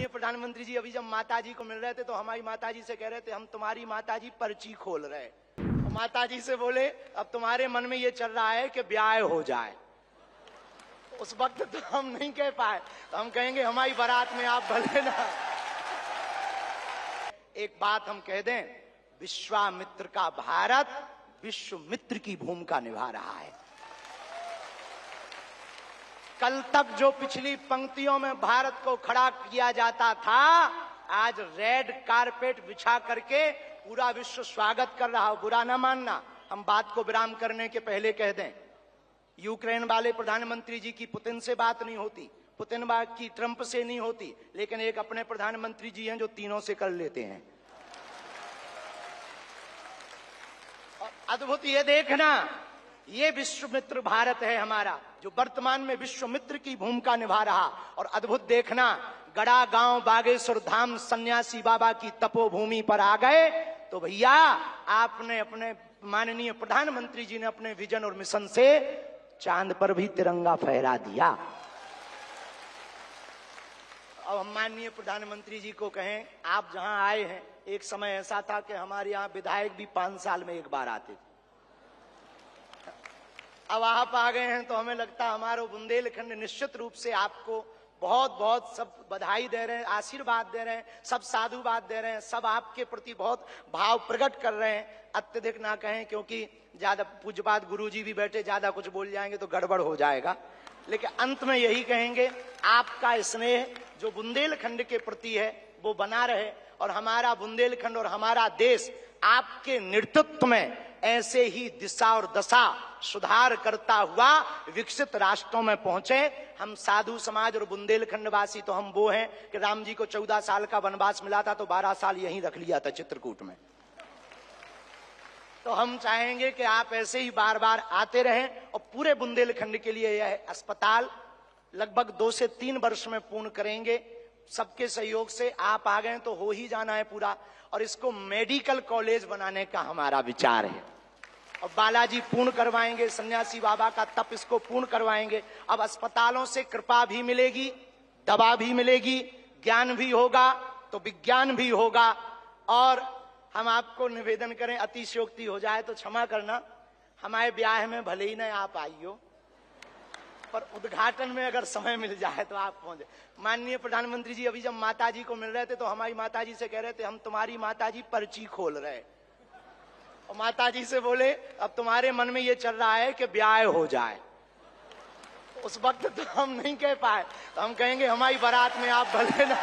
माननीय प्रधानमंत्री जी अभी जब माता जी को मिल रहे थे तो हमारी माता जी से कह रहे थे हम तुम्हारी माता जी पर्ची खोल रहे। और माता जी से बोले अब तुम्हारे मन में ये चल रहा है कि ब्याह हो जाए। उस वक्त तो हम नहीं कह पाए, तो हम कहेंगे हमारी बारात में आप भले ना। एक बात हम कह दें, विश्वामित्र का भारत विश्व मित्र की भूमिका निभा रहा है। कल तक जो पिछली पंक्तियों में भारत को खड़ा किया जाता था, आज रेड कारपेट बिछा करके पूरा विश्व स्वागत कर रहा हो। बुरा ना मानना, हम बात को विराम करने के पहले कह दें, यूक्रेन वाले प्रधानमंत्री जी की पुतिन से बात नहीं होती, पुतिन की ट्रंप से नहीं होती, लेकिन एक अपने प्रधानमंत्री जी हैं जो तीनों से कर लेते हैं। और अद्भुत ये देखना, ये विश्व मित्र भारत है हमारा, जो वर्तमान में विश्व मित्र की भूमिका निभा रहा। और अद्भुत देखना, गड़ा गांव बागेश्वर धाम सन्यासी बाबा की तपोभूमि पर आ गए तो भैया आपने अपने माननीय प्रधानमंत्री जी ने अपने विजन और मिशन से चांद पर भी तिरंगा फहरा दिया। अब हम माननीय प्रधानमंत्री जी को कहें, आप जहां आए हैं, एक समय ऐसा था कि हमारे यहां विधायक भी 5 साल में एक बार आते थे। अब आप आ गए हैं तो हमें लगता है हमारा बुंदेलखंड निश्चित रूप से आपको बहुत बहुत सब बधाई दे रहे हैं, आशीर्वाद दे रहे हैं, सब साधुवाद दे रहे हैं, सब आपके प्रति बहुत भाव प्रकट कर रहे हैं। अत्यधिक ना कहें, क्योंकि ज्यादा पूज्यपाद गुरुजी भी बैठे, ज्यादा कुछ बोल जाएंगे तो गड़बड़ हो जाएगा। लेकिन अंत में यही कहेंगे, आपका स्नेह जो बुंदेलखंड के प्रति है वो बना रहे, और हमारा बुंदेलखंड और हमारा देश आपके नेतृत्व में ऐसे ही दिशा और दशा सुधार करता हुआ विकसित राष्ट्रों में पहुंचे। हम साधु समाज और बुंदेलखंड वासी तो हम वो हैं कि राम जी को 14 साल का वनवास मिला था तो 12 साल यहीं रख लिया था चित्रकूट में। तो हम चाहेंगे कि आप ऐसे ही बार बार आते रहें, और पूरे बुंदेलखंड के लिए यह अस्पताल लगभग 2 से 3 वर्ष में पूर्ण करेंगे। सबके सहयोग से आप आ गए तो हो ही जाना है पूरा, और इसको मेडिकल कॉलेज बनाने का हमारा विचार है। और बालाजी पूर्ण करवाएंगे, सन्यासी बाबा का तप इसको पूर्ण करवाएंगे। अब अस्पतालों से कृपा भी मिलेगी, दवा भी मिलेगी, ज्ञान भी होगा तो विज्ञान भी होगा। और हम आपको निवेदन करें, अतिशयोक्ति हो जाए तो क्षमा करना, हमारे ब्याह में भले ही न आप आइयो, पर उद्घाटन में अगर समय मिल जाए तो आप पहुंचे। माननीय प्रधानमंत्री जी अभी जब माता जी को मिल रहे थे तो हमारी माता जी से कह रहे थे हम तुम्हारी माता जी पर्ची खोल रहे। और माता जी से बोले अब तुम्हारे मन में ये चल रहा है कि ब्याह हो जाए। उस वक्त तो हम नहीं कह पाए, तो हम कहेंगे हमारी बारात में आप भले ना।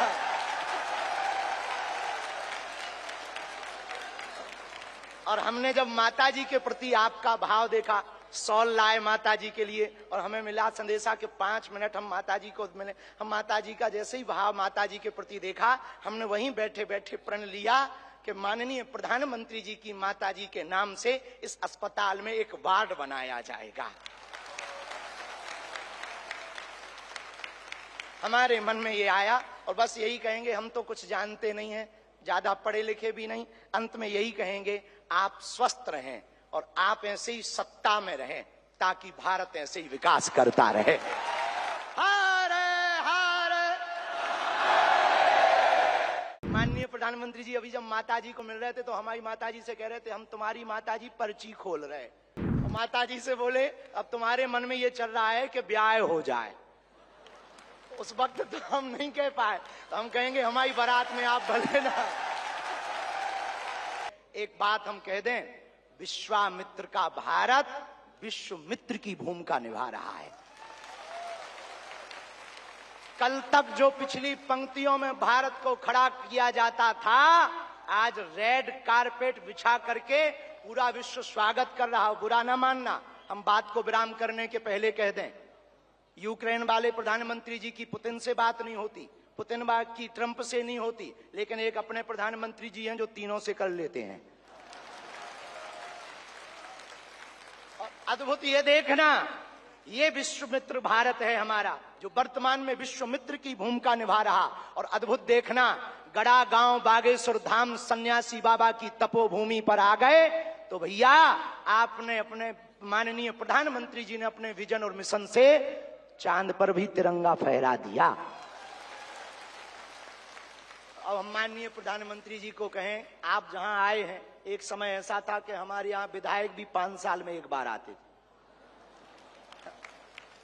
और हमने जब माता जी के प्रति आपका भाव देखा, सॉल लाए माता जी के लिए, और हमें मिला संदेशा कि 5 मिनट हम माता जी को मिले। हम माता जी का जैसे ही भाव माता जी के प्रति देखा, हमने वहीं बैठे बैठे प्रण लिया कि माननीय प्रधानमंत्री जी की माता जी के नाम से इस अस्पताल में एक वार्ड बनाया जाएगा। हमारे मन में ये आया, और बस यही कहेंगे, हम तो कुछ जानते नहीं हैं, ज्यादा पढ़े लिखे भी नहीं, अंत में यही कहेंगे आप स्वस्थ रहें और आप ऐसे ही सत्ता में रहें ताकि भारत ऐसे ही विकास करता रहे। हारे हारे। माननीय प्रधानमंत्री जी अभी जब माता जी को मिल रहे थे तो हमारी माता जी से कह रहे थे हम तुम्हारी माता जी पर्ची खोल रहे। और माता जी से बोले अब तुम्हारे मन में ये चल रहा है कि ब्याह हो जाए। उस वक्त तो हम नहीं कह पाए, तो हम कहेंगे हमारी बारात में आप भले ना। एक बात हम कह दें, विश्वामित्र का भारत विश्व मित्र की भूमिका निभा रहा है। कल तक जो पिछली पंक्तियों में भारत को खड़ा किया जाता था, आज रेड कारपेट बिछा करके पूरा विश्व स्वागत कर रहा हो। बुरा ना मानना, हम बात को विराम करने के पहले कह दें, यूक्रेन वाले प्रधानमंत्री जी की पुतिन से बात नहीं होती, पुतिन की ट्रंप से नहीं होती, लेकिन एक अपने प्रधानमंत्री जी हैं जो तीनों से कर लेते हैं। और अद्भुत ये देखना, ये विश्व मित्र भारत है हमारा, जो वर्तमान में विश्व मित्र की भूमिका निभा रहा। और अद्भुत देखना, गड़ा गांव बागेश्वर धाम सन्यासी बाबा की तपोभूमि पर आ गए तो भैया आपने अपने माननीय प्रधानमंत्री जी ने अपने विजन और मिशन से चांद पर भी तिरंगा फहरा दिया। अब हम माननीय प्रधानमंत्री जी को कहें, आप जहां आए हैं, एक समय ऐसा था कि हमारे यहाँ विधायक भी 5 साल में एक बार आते थे।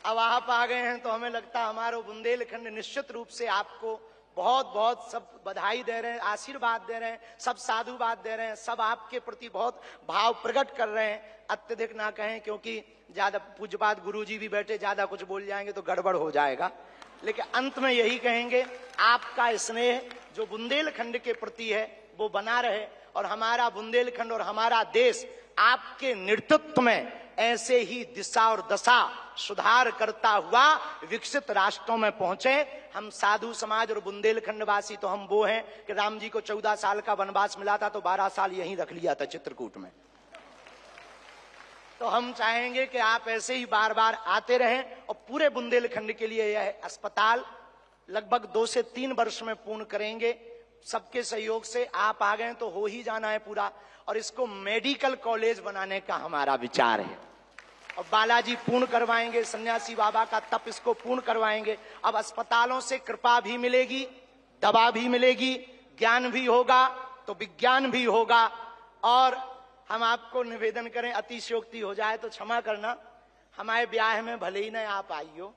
अब आप आ गए हैं तो हमें लगता है हमारा बुंदेलखंड निश्चित रूप से आपको बहुत बहुत सब बधाई दे रहे हैं, आशीर्वाद दे रहे हैं, सब साधुवाद दे रहे हैं, सब आपके प्रति बहुत भाव प्रकट कर रहे हैं। अत्यधिक ना कहें, क्योंकि ज्यादा पूज्यपाद गुरुजी भी बैठे, ज्यादा कुछ बोल जाएंगे तो गड़बड़ हो जाएगा। लेकिन अंत में यही कहेंगे, आपका स्नेह जो बुंदेलखंड के प्रति है वो बना रहे, और हमारा बुंदेलखंड और हमारा देश आपके नेतृत्व में ऐसे ही दिशा और दशा सुधार करता हुआ विकसित राष्ट्रों में पहुंचे। हम साधु समाज और बुंदेलखंड वासी तो हम वो हैं कि राम जी को 14 साल का वनवास मिला था तो 12 साल यहीं रख लिया था चित्रकूट में। तो हम चाहेंगे कि आप ऐसे ही बार बार आते रहें, और पूरे बुंदेलखंड के लिए यह अस्पताल लगभग 2 से 3 वर्ष में पूर्ण करेंगे। सबके सहयोग से आप आ गए तो हो ही जाना है पूरा, और इसको मेडिकल कॉलेज बनाने का हमारा विचार है। और बालाजी पूर्ण करवाएंगे, सन्यासी बाबा का तप इसको पूर्ण करवाएंगे। अब अस्पतालों से कृपा भी मिलेगी, दवा भी मिलेगी, ज्ञान भी होगा तो विज्ञान भी होगा। और हम आपको निवेदन करें, अतिशयोक्ति हो जाए तो क्षमा करना, हमारे ब्याह में भले ही न आप आइयो,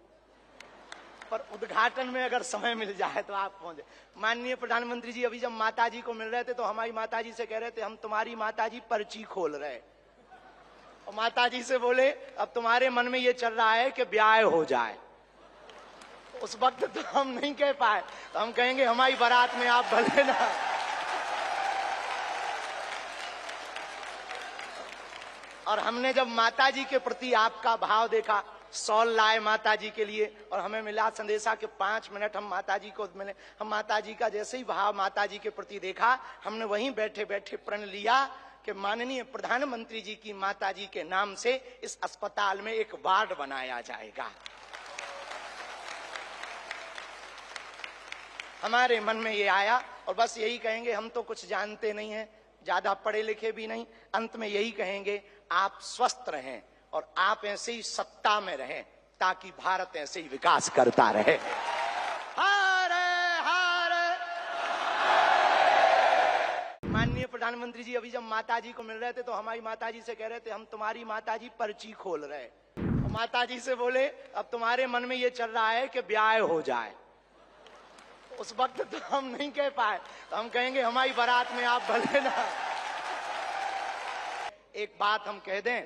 पर उद्घाटन में अगर समय मिल जाए तो आप पहुंचे। माननीय प्रधानमंत्री जी अभी जब माताजी को मिल रहे थे तो हमारी माताजी से कह रहे थे, हम तुम्हारी माताजी पर्ची खोल रहे, और माताजी से बोले अब तुम्हारे मन में ये चल रहा है कि ब्याह हो जाए। उस वक्त तो हम नहीं कह पाए, तो हम कहेंगे हमारी बारात में आप भले ना। और हमने जब माताजी के प्रति आपका भाव देखा, सॉल लाए माताजी के लिए, और हमें मिला संदेशा कि 5 मिनट हम माताजी को मिले। हम माताजी का जैसे ही भाव माताजी के प्रति देखा, हमने वहीं बैठे बैठे प्रण लिया कि माननीय प्रधानमंत्री जी की माताजी के नाम से इस अस्पताल में एक वार्ड बनाया जाएगा। हमारे मन में ये आया, और बस यही कहेंगे, हम तो कुछ जानते नहीं हैं, ज्यादा पढ़े लिखे भी नहीं, अंत में यही कहेंगे, आप स्वस्थ रहें और आप ऐसे ही सत्ता में रहें, ताकि भारत ऐसे ही विकास करता रहे। हरे हरे। माननीय प्रधानमंत्री जी अभी जब माताजी को मिल रहे थे तो हमारी माताजी से कह रहे थे, हम तुम्हारी माताजी पर्ची खोल रहे, और माताजी से बोले अब तुम्हारे मन में ये चल रहा है कि ब्याह हो जाए। उस वक्त तो हम नहीं कह पाए, तो हम कहेंगे हमारी बारात में आप भले ना। एक बात हम कह दें,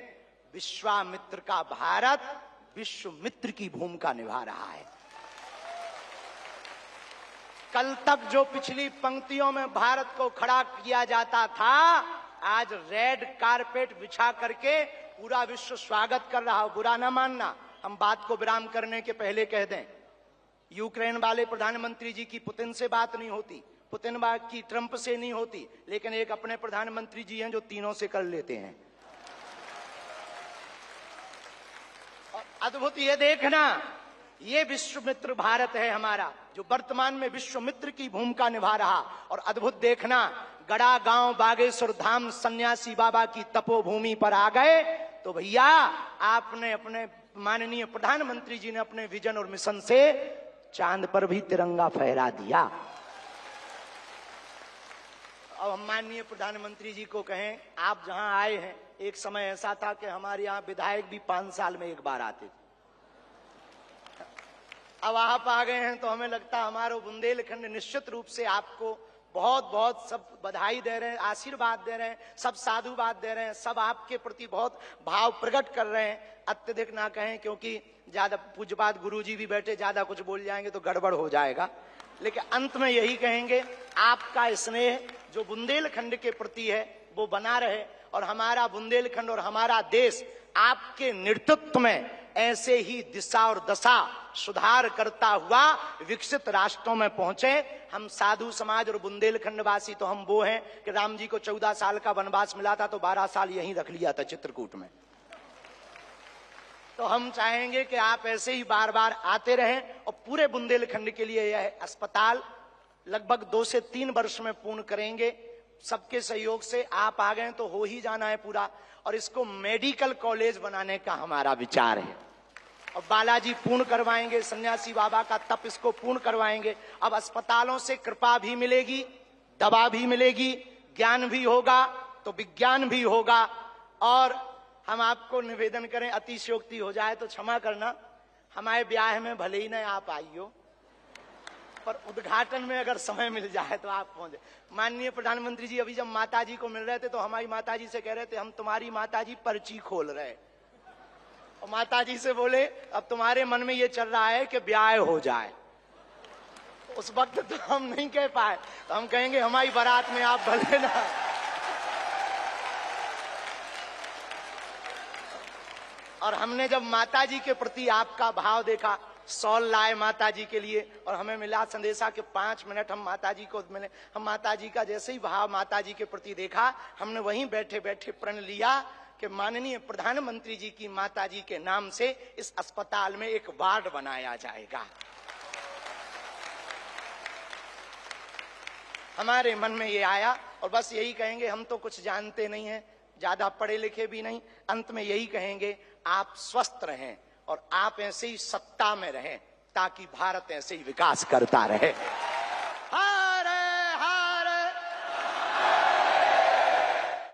विश्वामित्र का भारत विश्व मित्र की भूमिका निभा रहा है। कल तक जो पिछली पंक्तियों में भारत को खड़ा किया जाता था, आज रेड कारपेट बिछा करके पूरा विश्व स्वागत कर रहा हो। बुरा ना मानना, हम बात को विराम करने के पहले कह दें, यूक्रेन वाले प्रधानमंत्री जी की पुतिन से बात नहीं होती, पुतिन की ट्रंप से नहीं होती, लेकिन एक अपने प्रधानमंत्री जी हैं जो तीनों से कर लेते हैं। और अद्भुत ये देखना, ये विश्व मित्र भारत है हमारा, जो वर्तमान में विश्व मित्र की भूमिका निभा रहा। और अद्भुत देखना, गड़ा गांव बागेश्वर धाम सन्यासी बाबा की तपोभूमि पर आ गए तो भैया आपने अपने माननीय प्रधानमंत्री जी ने अपने विजन और मिशन से चांद पर भी तिरंगा फहरा दिया। अब हम माननीय प्रधानमंत्री जी को कहें, आप जहां आए हैं, एक समय ऐसा था कि हमारे यहाँ विधायक भी 5 साल में एक बार आते थे। अब आप आ गए हैं तो हमें लगता है हमारा बुंदेलखंड निश्चित रूप से आपको बहुत बहुत सब बधाई दे रहे हैं, आशीर्वाद दे रहे हैं, सब साधुवाद दे रहे हैं, सब आपके प्रति बहुत भाव प्रकट कर रहे हैं। अत्यधिक ना कहें, क्योंकि ज्यादा पूज्यपाद गुरुजी भी बैठे, ज्यादा कुछ बोल जाएंगे तो गड़बड़ हो जाएगा। लेकिन अंत में यही कहेंगे, आपका स्नेह जो बुंदेलखंड के प्रति है वो बना रहे, और हमारा बुंदेलखंड और हमारा देश आपके नेतृत्व में ऐसे ही दिशा और दशा सुधार करता हुआ विकसित राष्ट्रों में पहुंचे। हम साधु समाज और बुंदेलखंड वासी तो हम वो हैं कि राम जी को 14 साल का वनवास मिला था तो 12 साल यहीं रख लिया था चित्रकूट में। तो हम चाहेंगे कि आप ऐसे ही बार बार आते रहें, और पूरे बुंदेलखंड के लिए यह अस्पताल लगभग 2 से 3 वर्ष में पूर्ण करेंगे। सबके सहयोग से आप आ गए तो हो ही जाना है पूरा, और इसको मेडिकल कॉलेज बनाने का हमारा विचार है। और बालाजी पूर्ण करवाएंगे, सन्यासी बाबा का तप इसको पूर्ण करवाएंगे। अब अस्पतालों से कृपा भी मिलेगी, दवा भी मिलेगी, ज्ञान भी होगा तो विज्ञान भी होगा। और हम आपको निवेदन करें, अतिशयोक्ति हो जाए तो क्षमा करना, हमारे ब्याह में भले ही न आप आइयो, पर उद्घाटन में अगर समय मिल जाए तो आप पहुंचे। माननीय प्रधानमंत्री जी अभी जब माता जी को मिल रहे थे तो हमारी माता जी से कह रहे थे हम तुम्हारी माता जी पर्ची खोल रहे, और माता जी से बोले अब तुम्हारे मन में ये चल रहा है कि ब्याह हो जाए। उस वक्त तो हम नहीं कह पाए, तो हम कहेंगे हमारी बारात में आप भले ना। और हमने जब माता जी के प्रति आपका भाव देखा, सॉल लाए माता जी के लिए, और हमें मिला संदेशा के 5 मिनट हम माता जी को मिले। हम माता जी का जैसे ही भाव माता जी के प्रति देखा, हमने वहीं बैठे बैठे प्रण लिया कि माननीय प्रधानमंत्री जी की माता जी के नाम से इस अस्पताल में एक वार्ड बनाया जाएगा। हमारे मन में ये आया, और बस यही कहेंगे, हम तो कुछ जानते नहीं हैं, ज्यादा पढ़े लिखे भी नहीं, अंत में यही कहेंगे आप स्वस्थ रहें और आप ऐसे ही सत्ता में रहें ताकि भारत ऐसे ही विकास करता रहे।